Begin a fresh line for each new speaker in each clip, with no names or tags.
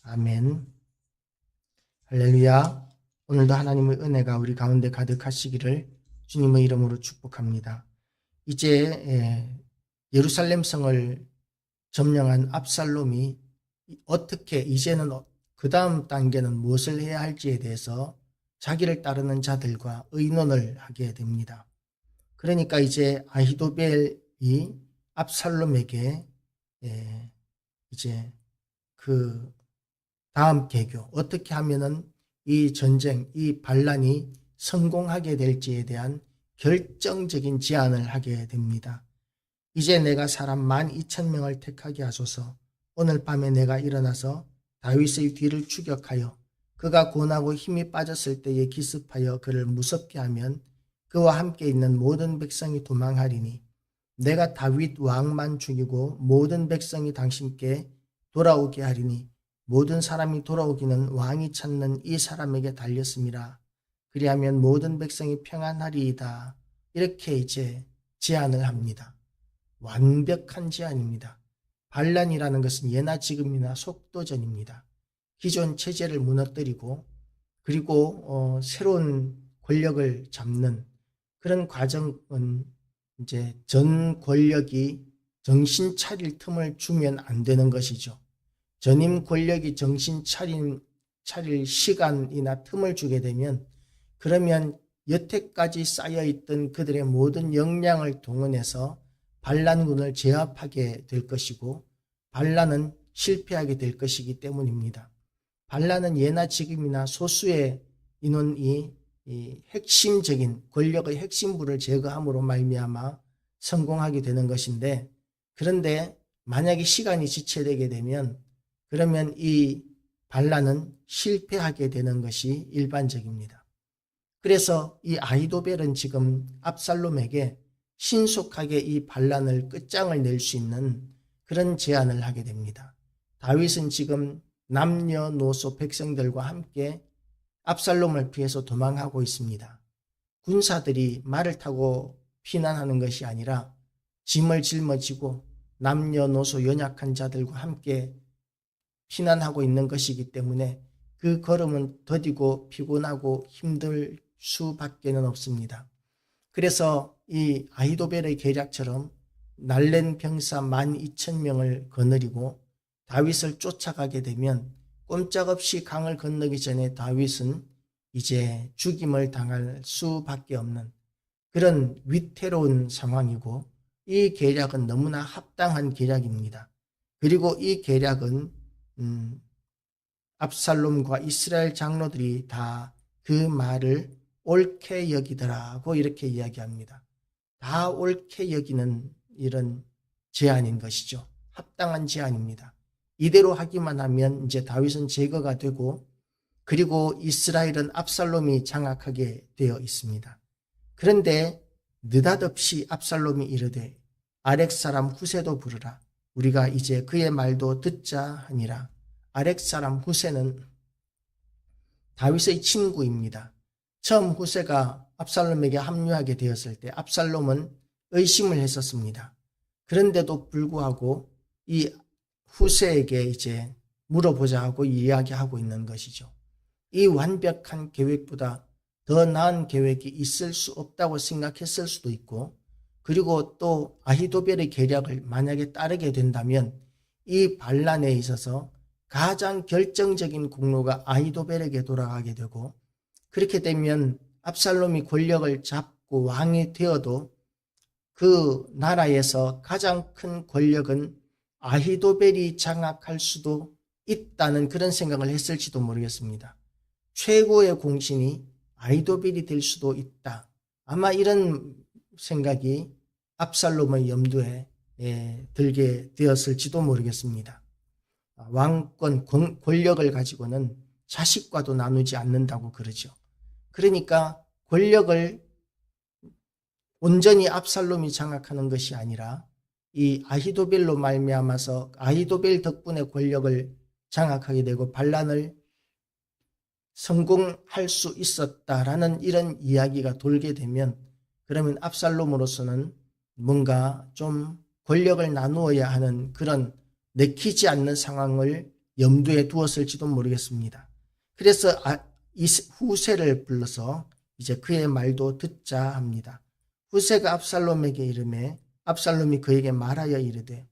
아멘. 할렐루야. 오늘도 하나님의 은혜가 우리 가운데 가득하시기를 주님의 이름으로 축복합니다. 이제 예루살렘 성을 점령한 압살롬이 어떻게 이제는 그 다음 단계는 무엇을 해야 할지에 대해서 자기를 따르는 자들과 의논을 하게 됩니다. 그러니까 이제 아히도벨이 압살롬에게 이제 그 다음 계교, 어떻게 하면은 이 전쟁, 이 반란이 성공하게 될지에 대한 결정적인 제안을 하게 됩니다. 이제 내가 사람 12,000명을 택하게 하소서. 오늘 밤에 내가 일어나서 다윗의 뒤를 추격하여 그가 고나고 힘이 빠졌을 때에 기습하여 그를 무섭게 하면 그와 함께 있는 모든 백성이 도망하리니 내가 다윗 왕만 죽이고 모든 백성이 당신께 돌아오게 하리니 모든 사람이 돌아오기는 왕이 찾는 이 사람에게 달렸음이라. 그리하면 모든 백성이 평안하리이다. 이렇게 이제 제안을 합니다. 완벽한 제안입니다. 반란이라는 것은 예나 지금이나 속도전입니다. 기존 체제를 무너뜨리고 그리고 새로운 권력을 잡는 그런 과정은 이제 전 권력이 정신 차릴 틈을 주면 안 되는 것이죠. 전임 권력이 정신 차릴 시간이나 틈을 주게 되면 그러면 여태까지 쌓여있던 그들의 모든 역량을 동원해서 반란군을 제압하게 될 것이고 반란은 실패하게 될 것이기 때문입니다. 반란은 예나 지금이나 소수의 인원이 이 핵심적인 권력의 핵심부를 제거함으로 말미암아 성공하게 되는 것인데, 그런데 만약에 시간이 지체되게 되면 그러면 이 반란은 실패하게 되는 것이 일반적입니다. 그래서 이 아히도벨은 지금 압살롬에게 신속하게 이 반란을 끝장을 낼 수 있는 그런 제안을 하게 됩니다. 다윗은 지금 남녀노소 백성들과 함께 압살롬을 피해서 도망하고 있습니다. 군사들이 말을 타고 피난하는 것이 아니라 짐을 짊어지고 남녀노소 연약한 자들과 함께 피난하고 있는 것이기 때문에 그 걸음은 더디고 피곤하고 힘들 수밖에는 없습니다. 그래서 이 아히도벨의 계략처럼 날랜 병사 12,000명을 거느리고 다윗을 쫓아가게 되면 꼼짝없이 강을 건너기 전에 다윗은 이제 죽임을 당할 수밖에 없는 그런 위태로운 상황이고, 이 계략은 너무나 합당한 계략입니다. 그리고 이 계략은 압살롬과 이스라엘 장로들이 다 그 말을 옳게 여기더라고 이렇게 이야기합니다. 다 옳게 여기는 이런 제안인 것이죠. 합당한 제안입니다. 이대로 하기만 하면 이제 다윗은 제거가 되고 그리고 이스라엘은 압살롬이 장악하게 되어 있습니다. 그런데 느닷없이 압살롬이 이르되 아렉 사람 후세도 부르라. 우리가 이제 그의 말도 듣자 하니라. 아렉 사람 후세는 다윗의 친구입니다. 처음 후세가 압살롬에게 합류하게 되었을 때 압살롬은 의심을 했었습니다. 그런데도 불구하고 이 후세에게 이제 물어보자 하고 이야기하고 있는 것이죠. 이 완벽한 계획보다 더 나은 계획이 있을 수 없다고 생각했을 수도 있고, 그리고 또 아히도벨의 계략을 만약에 따르게 된다면 이 반란에 있어서 가장 결정적인 공로가 아히도벨에게 돌아가게 되고, 그렇게 되면 압살롬이 권력을 잡고 왕이 되어도 그 나라에서 가장 큰 권력은 아히도벨이 장악할 수도 있다는 그런 생각을 했을지도 모르겠습니다. 최고의 공신이 아히도벨이 될 수도 있다. 아마 이런 생각이 압살롬의 염두에 들게 되었을지도 모르겠습니다. 왕권, 권력을 가지고는 자식과도 나누지 않는다고 그러죠. 그러니까 권력을 온전히 압살롬이 장악하는 것이 아니라 이 아히도벨로 말미암아서 아히도벨 덕분에 권력을 장악하게 되고 반란을 성공할 수 있었다라는 이런 이야기가 돌게 되면, 그러면 압살롬으로서는 뭔가 좀 권력을 나누어야 하는 그런 내키지 않는 상황을 염두에 두었을지도 모르겠습니다. 그래서 이 후세를 불러서 이제 그의 말도 듣자 합니다. 후세가 압살롬에게 이르매 압살롬이 그에게 말하여 이르되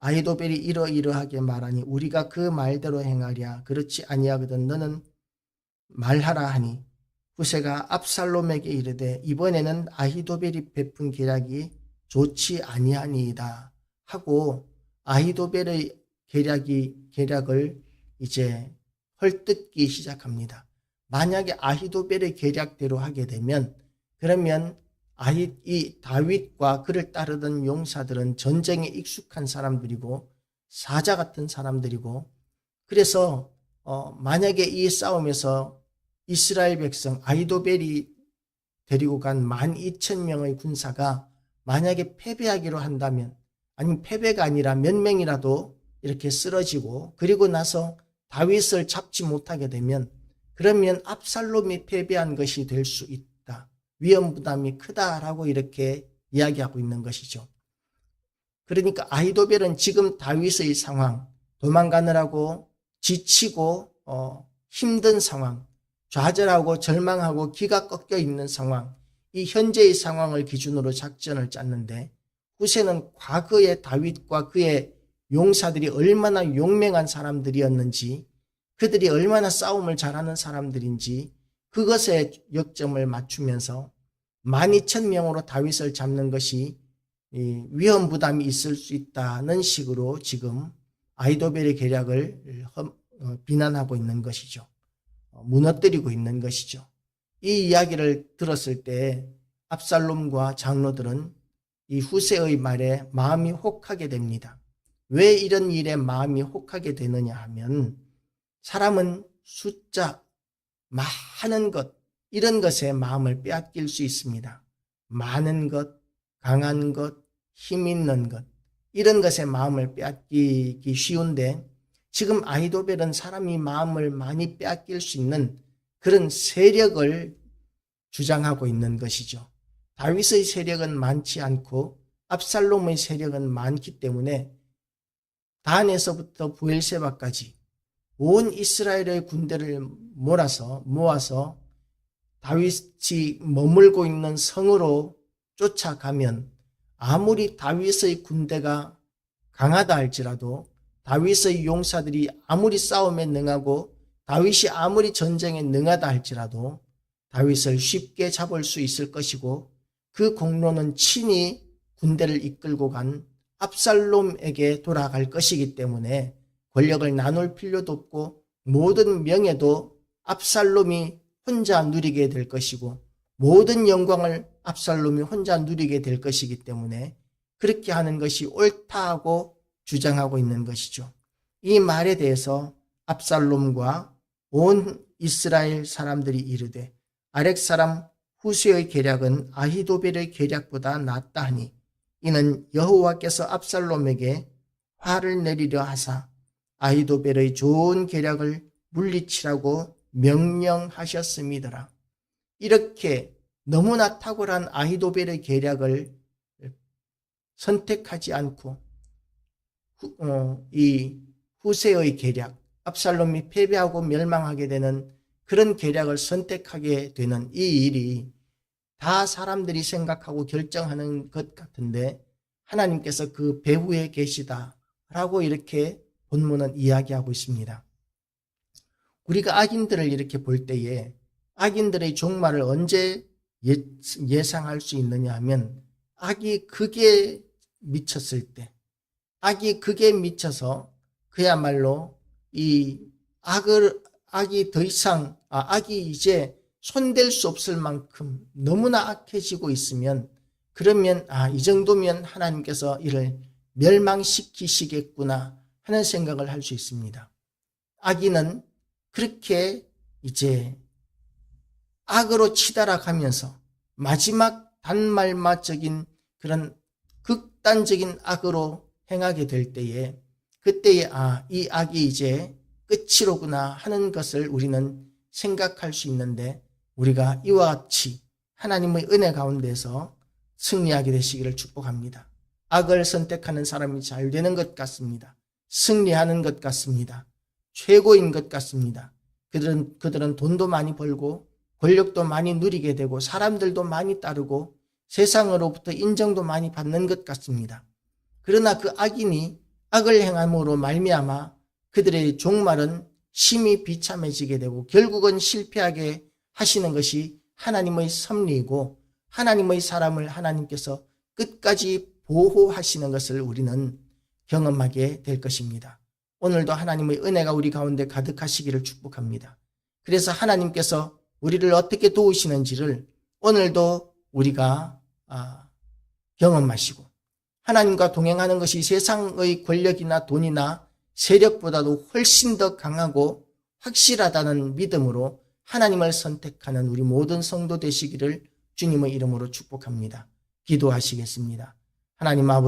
아히도벨이 이러이러하게 말하니 우리가 그 말대로 행하랴. 그렇지 아니하거든 너는 말하라 하니 후세가 압살롬에게 이르되 이번에는 아히도벨이 베푼 계략이 좋지 아니하니이다 하고 아히도벨의 계략을 이제 헐뜯기 시작합니다. 만약에 아히도벨의 계략대로 하게 되면 그러면 이 다윗과 그를 따르던 용사들은 전쟁에 익숙한 사람들이고 사자 같은 사람들이고 그래서 만약에 이 싸움에서 이스라엘 백성 아히도벨이 데리고 간 12,000명의 군사가 만약에 패배하기로 한다면 아니면 패배가 아니라 몇 명이라도 이렇게 쓰러지고 그리고 나서 다윗을 잡지 못하게 되면 그러면 압살롬이 패배한 것이 될 수 있다. 위험 부담이 크다라고 이렇게 이야기하고 있는 것이죠. 그러니까 아히도벨은 지금 다윗의 상황, 도망가느라고 지치고 힘든 상황, 좌절하고 절망하고 기가 꺾여 있는 상황, 이 현재의 상황을 기준으로 작전을 짰는데 후세는 과거의 다윗과 그의 용사들이 얼마나 용맹한 사람들이었는지 그들이 얼마나 싸움을 잘하는 사람들인지 그것에 역점을 맞추면서 12,000명으로 다윗을 잡는 것이 위험 부담이 있을 수 있다는 식으로 지금 아히도벨의 계략을 비난하고 있는 것이죠. 무너뜨리고 있는 것이죠. 이 이야기를 들었을 때 압살롬과 장로들은 이 후세의 말에 마음이 혹하게 됩니다. 왜 이런 일에 마음이 혹하게 되느냐 하면 사람은 숫자, 많은 것, 이런 것에 마음을 빼앗길 수 있습니다. 많은 것, 강한 것, 힘 있는 것, 이런 것에 마음을 빼앗기기 쉬운데 지금 아히도벨은 사람이 마음을 많이 빼앗길 수 있는 그런 세력을 주장하고 있는 것이죠. 다윗의 세력은 많지 않고 압살롬의 세력은 많기 때문에 단에서부터 브엘세바까지 온 이스라엘의 군대를 모아서 다윗이 머물고 있는 성으로 쫓아가면 아무리 다윗의 군대가 강하다 할지라도 다윗의 용사들이 아무리 싸움에 능하고 다윗이 아무리 전쟁에 능하다 할지라도 다윗을 쉽게 잡을 수 있을 것이고 그 공로는 친히 군대를 이끌고 간 압살롬에게 돌아갈 것이기 때문에 권력을 나눌 필요도 없고 모든 명예도 압살롬이 혼자 누리게 될 것이고 모든 영광을 압살롬이 혼자 누리게 될 것이기 때문에 그렇게 하는 것이 옳다고 주장하고 있는 것이죠. 이 말에 대해서 압살롬과 온 이스라엘 사람들이 이르되 아렉 사람 후세의 계략은 아히도벨의 계략보다 낫다 하니 이는 여호와께서 압살롬에게 화를 내리려 하사 아히도벨의 좋은 계략을 물리치라고 명령하셨음이더라. 이렇게 너무나 탁월한 아히도벨의 계략을 선택하지 않고 이 후세의 계략, 압살롬이 패배하고 멸망하게 되는 그런 계략을 선택하게 되는 이 일이 다 사람들이 생각하고 결정하는 것 같은데 하나님께서 그 배후에 계시다라고 이렇게 본문은 이야기하고 있습니다. 우리가 악인들을 이렇게 볼 때에 악인들의 종말을 언제 예상할 수 있느냐 하면 악이 극에 미쳤을 때, 악이 극에 미쳐서 그야말로 이 악이 더 이상 악이 이제 손댈 수 없을 만큼 너무나 악해지고 있으면 그러면 이 정도면 하나님께서 이를 멸망시키시겠구나 하는 생각을 할 수 있습니다. 악인은 그렇게 이제 악으로 치달아가면서 마지막 단말마적인 그런 극단적인 악으로 행하게 될 때에 그때에 이 악이 이제 끝이로구나 하는 것을 우리는 생각할 수 있는데 우리가 이와 같이 하나님의 은혜 가운데서 승리하게 되시기를 축복합니다. 악을 선택하는 사람이 잘 되는 것 같습니다. 승리하는 것 같습니다. 최고인 것 같습니다. 그들은 돈도 많이 벌고 권력도 많이 누리게 되고 사람들도 많이 따르고 세상으로부터 인정도 많이 받는 것 같습니다. 그러나 그 악인이 악을 행함으로 말미암아 그들의 종말은 심히 비참해지게 되고 결국은 실패하게 하시는 것이 하나님의 섭리이고 하나님의 사람을 하나님께서 끝까지 보호하시는 것을 우리는 경험하게 될 것입니다. 오늘도 하나님의 은혜가 우리 가운데 가득하시기를 축복합니다. 그래서 하나님께서 우리를 어떻게 도우시는지를 오늘도 우리가 경험하시고 하나님과 동행하는 것이 세상의 권력이나 돈이나 세력보다도 훨씬 더 강하고 확실하다는 믿음으로 하나님을 선택하는 우리 모든 성도 되시기를 주님의 이름으로 축복합니다. 기도하시겠습니다. 하나님 아버지,